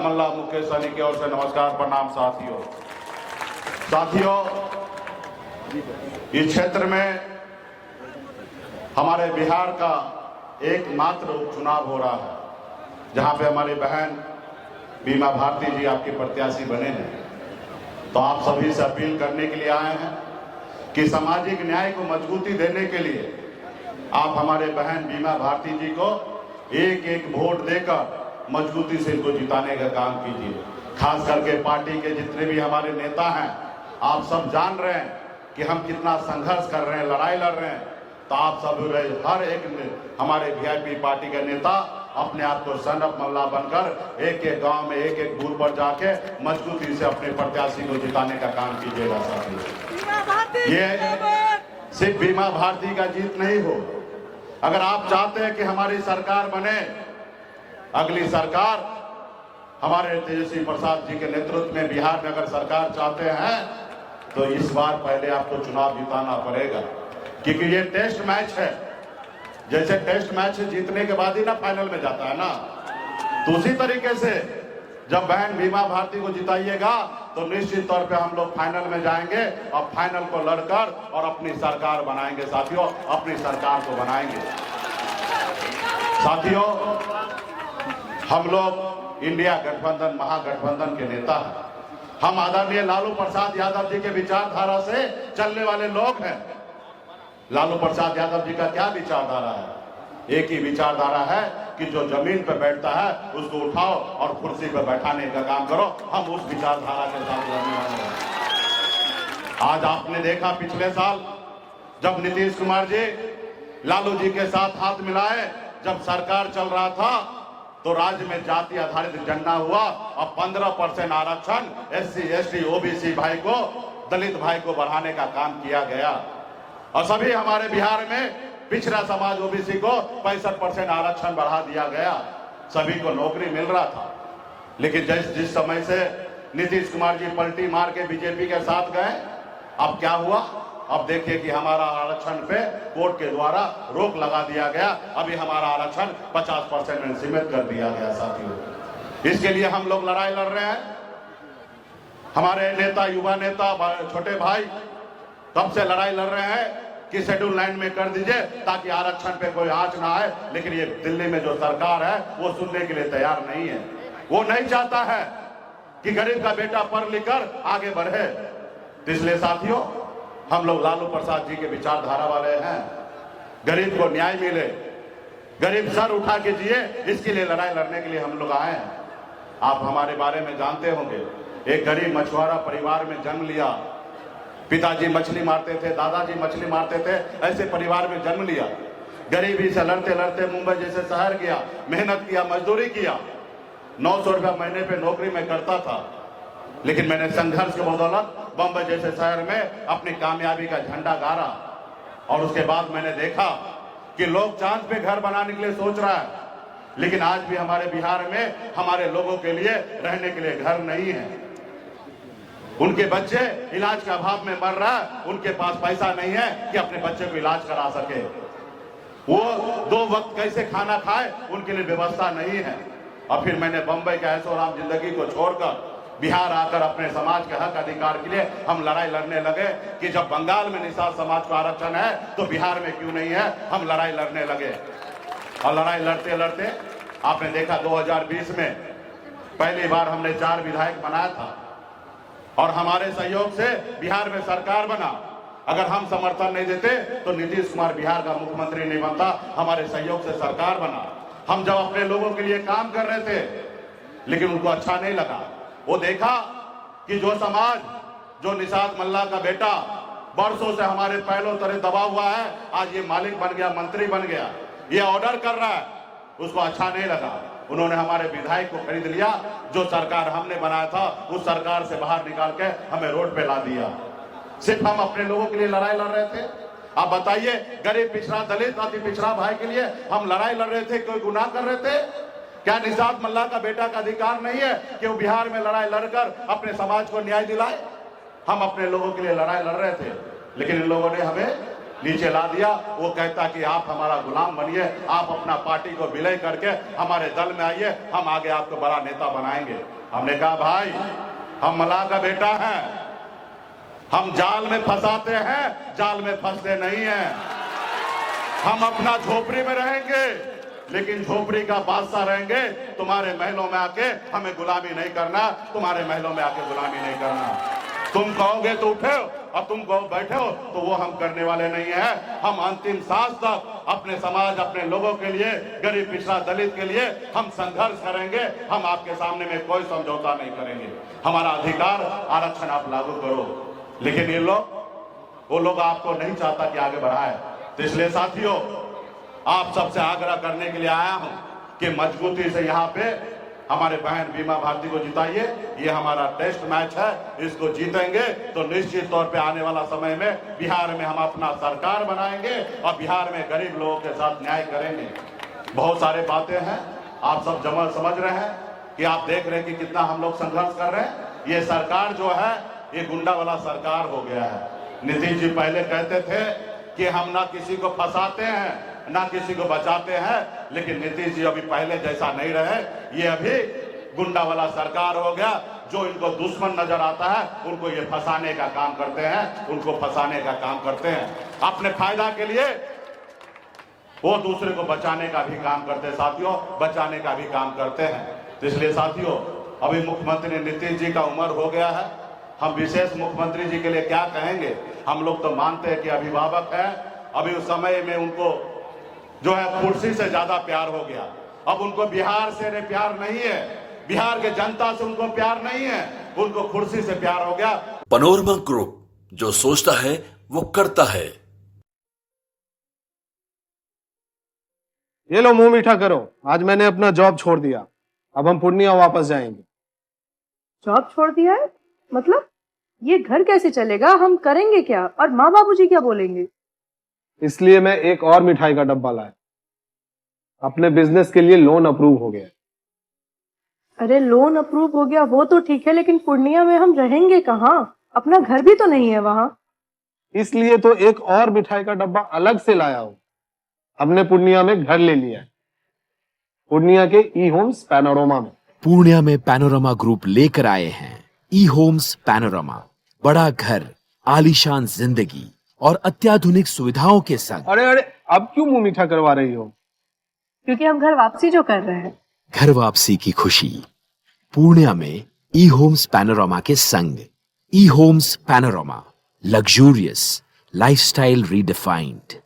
मल्ला मुकेश सहनी की ओर से नमस्कार प्रणाम। साथियों, इस क्षेत्र में हमारे बिहार का एकमात्र उपचुनाव हो रहा है जहां पे हमारी बहन बीमा भारती जी आपके प्रत्याशी बने हैं। तो आप सभी से अपील करने के लिए आए हैं कि सामाजिक न्याय को मजबूती देने के लिए आप हमारे बहन बीमा भारती जी को एक एक वोट देकर मजबूती से इनको जिताने का काम कीजिए। खास करके पार्टी के जितने भी हमारे नेता हैं, आप सब जान रहे हैं कि हम कितना संघर्ष कर रहे हैं, लड़ाई लड़ रहे हैं। तो आप सब हर एक हमारे वीआईपी पार्टी के नेता अपने आप को सन ऑफ मल्ला बनकर एक एक गांव में एक एक बूथ पर जाके मजबूती से अपने प्रत्याशी को जिताने का काम कीजिएगा। साथियों, ये सिर्फ बीमा भारती का जीत नहीं हो। अगर आप चाहते हैं कि हमारी सरकार बने, अगली सरकार हमारे तेजस्वी प्रसाद जी के नेतृत्व में बिहार में अगर सरकार चाहते हैं तो इस बार पहले आपको चुनाव जिताना पड़ेगा, क्योंकि ये टेस्ट मैच है। जैसे टेस्ट मैच जीतने के बाद ही ना फाइनल में जाता है ना, तो उसी तरीके से जब बहन बीमा भारती को जिताइएगा तो निश्चित तौर पे हम लोग फाइनल में जाएंगे और फाइनल को लड़कर और अपनी सरकार बनाएंगे। साथियों, अपनी सरकार को बनाएंगे। साथियों, हम लोग इंडिया गठबंधन महागठबंधन के नेता हैं। हम आदरणीय लालू प्रसाद यादव जी के विचारधारा से चलने वाले लोग हैं। लालू प्रसाद यादव जी का क्या विचारधारा है? एक ही विचारधारा है कि जो जमीन पर बैठता है उसको उठाओ और कुर्सी पर बैठाने का काम करो। हम उस विचारधारा के साथ रहने वाले हैं। आज आपने देखा पिछले साल जब नीतीश कुमार जी लालू जी के साथ हाथ मिलाए, जब सरकार चल रहा था तो राज्य में जाति आधारित जनगणना हुआ और 15% आरक्षण SC ST OBC भाई को, दलित भाई को बढ़ाने का काम किया गया। और सभी हमारे बिहार में पिछड़ा समाज OBC को 65% आरक्षण बढ़ा दिया गया। सभी को नौकरी मिल रहा था। लेकिन जिस समय से नीतीश कुमार जी पलटी मार के बीजेपी के साथ गए, अब क्या हुआ? अब देखिए कि हमारा आरक्षण पे कोर्ट के द्वारा रोक लगा दिया गया। अभी हमारा आरक्षण 50% में सीमित कर दिया गया। साथियों, इसके लिए हम लोग लड़ाई लड़ रहे हैं। हमारे नेता, युवा नेता, छोटे भाई तब से लड़ाई लड़ रहे हैं कि शेड्यूल लाइन में कर दीजिए ताकि आरक्षण पे कोई आंच ना आए। लेकिन ये दिल्ली में जो सरकार है वो सुनने के लिए तैयार नहीं है। वो नहीं चाहता है कि गरीब का बेटा पढ़ लिख कर आगे बढ़े। तो इसलिए साथियों, हम लोग लालू प्रसाद जी के विचारधारा वाले हैं। गरीब को न्याय मिले, गरीब सर उठा के जिए, इसके लिए लड़ाई लड़ने के लिए हम लोग आए हैं। आप हमारे बारे में जानते होंगे, एक गरीब मछुआरा परिवार में जन्म लिया। पिताजी मछली मारते थे, दादाजी मछली मारते थे, ऐसे परिवार में जन्म लिया। गरीबी से लड़ते लड़ते मुंबई जैसे शहर गया, मेहनत किया, मजदूरी किया। 900 रुपया महीने पे नौकरी में करता था। लेकिन मैंने संघर्ष के बदौलत बम्बई जैसे शहर में अपनी कामयाबी का झंडा गाड़ा। और उसके बाद मैंने देखा कि लोग चांद पे घर बनाने के लिए सोच रहा है, लेकिन आज भी हमारे बिहार में हमारे लोगों के लिए रहने के लिए घर नहीं है। उनके बच्चे इलाज के अभाव में मर रहा है, उनके पास पैसा नहीं है कि अपने बच्चे को इलाज करा सके। वो 2 वक्त कैसे खाना खाए, उनके लिए व्यवस्था नहीं है। और फिर मैंने बम्बई का ऐशो आराम जिंदगी को छोड़कर बिहार आकर अपने समाज के हक अधिकार के लिए हम लड़ाई लड़ने लगे कि जब बंगाल में निषाद समाज को आरक्षण है तो बिहार में क्यों नहीं है। हम लड़ाई लड़ने लगे और लड़ाई लड़ते लड़ते आपने देखा 2020 में पहली बार हमने 4 विधायक बनाया था और हमारे सहयोग से बिहार में सरकार बना। अगर हम समर्थन नहीं देते तो नीतीश कुमार बिहार का मुख्यमंत्री नहीं बनता। हमारे सहयोग से सरकार बना। हम जब अपने लोगों के लिए काम कर रहे थे, लेकिन उनको अच्छा नहीं लगा। वो देखा कि जो समाज, जो निषाद मल्ला का बेटा बरसों से हमारे पैरों तले दबा हुआ है, आज ये मालिक बन गया, मंत्री बन गया, ये ऑर्डर कर रहा है, उसको अच्छा नहीं लगा। उन्होंने हमारे विधायक को खरीद लिया। जो सरकार हमने बनाया था उस सरकार से बाहर निकाल के हमें रोड पे ला दिया। सिर्फ हम अपने लोगों के लिए लड़ाई लड़ रहे थे। आप बताइए, गरीब, पिछड़ा, दलित, अति पिछड़ा भाई के लिए हम लड़ाई लड़ रहे थे, कोई गुनाह कर रहे थे क्या? निषाद मल्ला का बेटा का अधिकार नहीं है कि वो बिहार में लड़ाई लड़कर अपने समाज को न्याय दिलाए? हम अपने लोगों के लिए लड़ाई लड़ रहे थे, लेकिन इन लोगों ने हमें नीचे ला दिया। वो कहता कि आप हमारा गुलाम बनिए, आप अपना पार्टी को विलय करके हमारे दल में आइए, हम आगे आपको बड़ा नेता बनाएंगे। हमने कहा भाई हम मलाह का बेटा है, हम जाल में फंसाते हैं, जाल में फंसते नहीं हैं। हम अपना झोपड़ी में रहेंगे लेकिन झोपड़ी का बादशाह रहेंगे। तुम्हारे महलों में आके हमें गुलामी नहीं करना, तुम्हारे महलों में आके गुलामी नहीं करना। तुम कहोगे तो उठो और तुम कहो बैठे हो, तो वो हम करने वाले नहीं है। हम अंतिम सांस तक अपने समाज, अपने लोगों के लिए, गरीब पिछड़ा दलित के लिए हम संघर्ष करेंगे। हम आपके सामने में कोई समझौता नहीं करेंगे। हमारा अधिकार आरक्षण आप लागू करो, लेकिन ये लोग, वो लोग आपको नहीं चाहता कि आगे बढ़ाए। तो इसलिए साथियों, आप सबसे आग्रह करने के लिए आया हूं कि मजबूती से यहाँ पे हमारे बहन बीमा भारती को जिताइए। ये हमारा टेस्ट मैच है, इसको जीतेंगे तो निश्चित तौर पे आने वाला समय में बिहार में हम अपना सरकार बनाएंगे और बिहार में गरीब लोगों के साथ न्याय करेंगे। बहुत सारे बातें हैं, आप सब समझ रहे हैं कि आप देख रहे हैं कि कितना हम लोग संघर्ष कर रहे हैं। ये सरकार जो है ये गुंडा वाला सरकार हो गया है। नीतीश जी पहले कहते थे कि हम ना किसी को फंसाते हैं ना किसी को बचाते हैं, लेकिन नीतीश जी अभी पहले जैसा नहीं रहे। ये अभी गुंडा वाला सरकार हो गया। जो इनको दुश्मन नजर आता है उनको ये फंसाने का काम करते हैं, उनको फंसाने का काम करते हैं अपने फायदा के लिए। वो दूसरे को बचाने का भी काम करते हैं साथियों, बचाने का भी काम करते हैं। तो इसलिए साथियों, अभी मुख्यमंत्री नीतीश जी का उम्र हो गया है। हम विशेष मुख्यमंत्री जी के लिए क्या कहेंगे? हम लोग तो मानते हैं कि अभिभावक है, अभी उस समय में उनको जो है कुर्सी से ज्यादा प्यार हो गया। अब उनको बिहार से प्यार नहीं है, बिहार के जनता से उनको प्यार नहीं है, उनको कुर्सी से प्यार हो गया। पैनोरमा ग्रुप, जो सोचता है वो करता है। ये लो मुंह मीठा करो, आज मैंने अपना जॉब छोड़ दिया, अब हम पूर्णिया वापस जाएंगे। जॉब छोड़ दिया है? मतलब ये घर कैसे चलेगा? हम करेंगे क्या? और माँ बाबूजी क्या बोलेंगे? इसलिए मैं एक और मिठाई का डब्बा लाया। अपने बिजनेस के लिए लोन अप्रूव हो गया। अरे लोन अप्रूव हो गया वो तो ठीक है, लेकिन पूर्णिया में हम रहेंगे कहाँ? अपना घर भी तो नहीं है वहाँ। इसलिए तो एक और मिठाई का डब्बा अलग से लाया हूँ। हमने पूर्णिया में घर ले लिया है, पूर्णिया के ई होम्स पैनोरमा में। पूर्णिया में पैनोरमा ग्रुप लेकर आए हैं ई होम्स पैनोरमा। बड़ा घर, आलीशान जिंदगी और अत्याधुनिक सुविधाओं के संग। अरे अरे, अब क्यों मुंह मीठा करवा रही हो? क्योंकि हम घर वापसी जो कर रहे हैं। घर वापसी की खुशी पूर्णिया में ई होम्स पैनोरमा के संग। ई homes panorama, luxurious lifestyle redefined.